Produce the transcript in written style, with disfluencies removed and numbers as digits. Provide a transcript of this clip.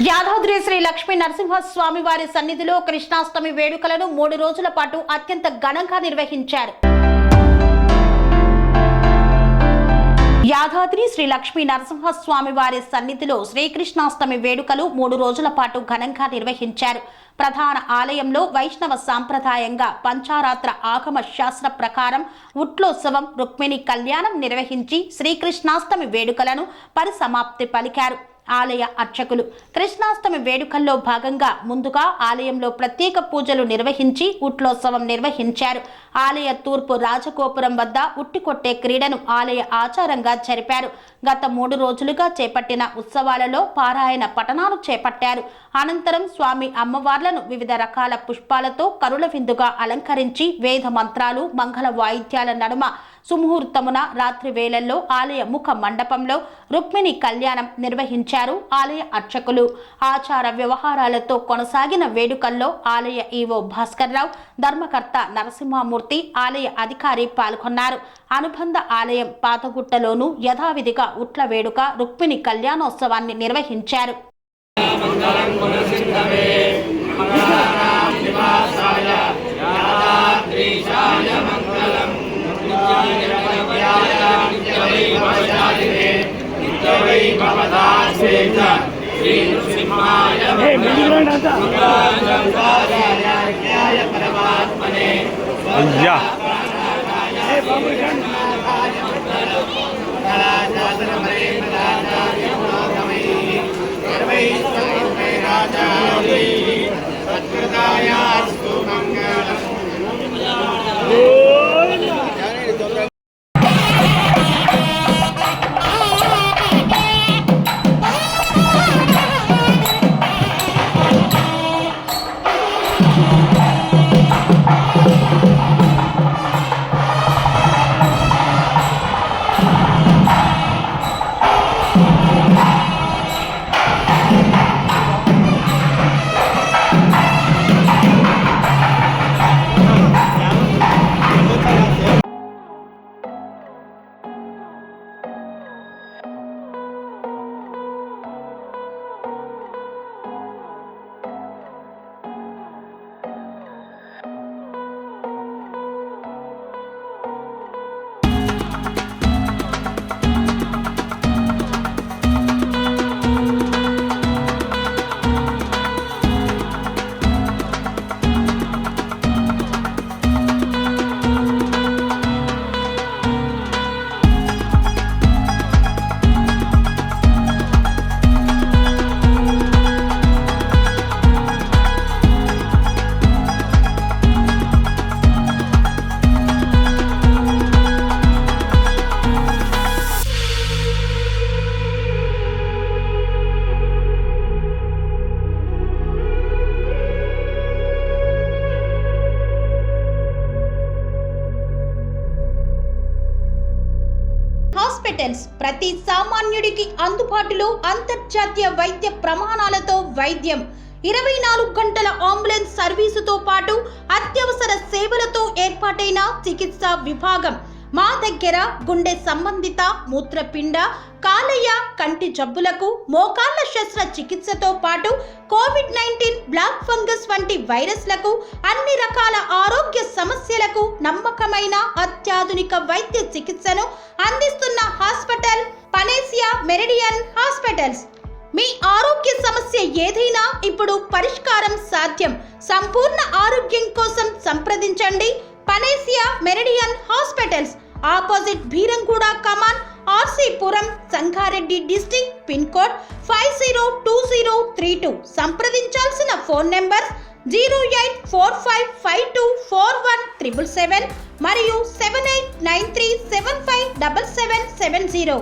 యాదాద్రి శ్రీ లక్ష్మీ నరసింహస్వామి వారి సన్నిధిలో కృష్ణాష్టమి వేడుకలను 3 రోజుల పాటు అత్యంత ఘనంగా నిర్వహించారు. యాదాద్రి శ్రీ లక్ష్మీ నరసింహస్వామి వారి సన్నిధిలో శ్రీకృష్ణాష్టమి వేడుకలు 3 రోజుల పాటు ఘనంగా నిర్వహించారు. ప్రధాన ఆలయంలో వైష్ణవ సాంప్రదాయంగా పంచారాత్ర ఆగమ శాస్త్ర ప్రకారం ఉట్లోత్సవం, రుక్మిణి కళ్యాణం నిర్వహించి శ్రీకృష్ణాష్టమి వేడుకలను పరిసమాప్తి పలికారు. ఆలయ అర్చకులు కృష్ణాష్టమి వేడుకల్లో భాగంగా ముందుగా ఆలయంలో ప్రత్యేక పూజలు నిర్వహించి ఉట్లోత్సవం నిర్వహించారు. ఆలయ తూర్పు రాజగోపురం వద్ద ఉట్టికొట్టే క్రీడను ఆలయ ఆచారంగా జరిపారు. గత 3 రోజులుగా చేపట్టిన ఉత్సవాలలో పారాయణ పఠనాలు చేపట్టారు. అనంతరం స్వామి అమ్మవార్లను వివిధ రకాల పుష్పాలతో కరుల విందుగా అలంకరించి వేద మంత్రాలు, మంగళ వాయిద్యాల నడుమ సుముహూర్తమున రాత్రి వేళల్లో ఆలయ ముఖ మండపంలో రుక్మిణి కళ్యాణం నిర్వహించారు. ఆలయ అర్చకులు ఆచార వ్యవహారాలతో కొనసాగిన వేడుకల్లో ఆలయ ఈవో భాస్కర్రావు, ధర్మకర్త నరసింహమూర్తి, ఆలయ అధికారి పాల్గొన్నారు. అనుబంధ ఆలయం పాతగుట్టలోనూ యథావిధిగా ఉట్ల వేడుక, రుక్మిణి కళ్యాణోత్సవాన్ని నిర్వహించారు. హాస్పిటల్స్ ప్రతి సామాన్యుడికి అందుబాటులో అంతర్జాతీయ వైద్య ప్రమాణాలతో వైద్యం, 24 గంటల అంబులెన్స్ సర్వీసుతో పాటు అత్యవసర సేవలతో ఏర్పాటైన చికిత్సా విభాగం. మా దగ్గర గుండె సంబంధిత, మూత్రపిండ, కాలేయ, కంటి జబ్బులకు, మోకాళ్ల శస్త్ర చికిత్సతో పాటు కోవిడ్-19, బ్లాక్ ఫంగస్ వంటి వైరస్లకు, అన్ని రకాల ఆరోగ్య సమస్యలకు నమ్మకమైన అత్యాధునిక వైద్య చికిత్సను అందిస్తున్న హాస్పిటల్ పనేసియా మెరిడియన్ హాస్పిటల్స్. మీ ఆరోగ్య సమస్య ఏదైనా ఇప్పుడు పరిష్కారం సాధ్యం. సంపూర్ణ ఆరోగ్యం కోసం సంప్రదించండి Panacea Meridian Hospitals, opposite Bheeramguda కమాన్, RC Puram, Sangareddy district, pin code 502032. సంప్రదించాల్సిన ఫోన్ నెంబర్ 0845524177 మరియు 7893757770.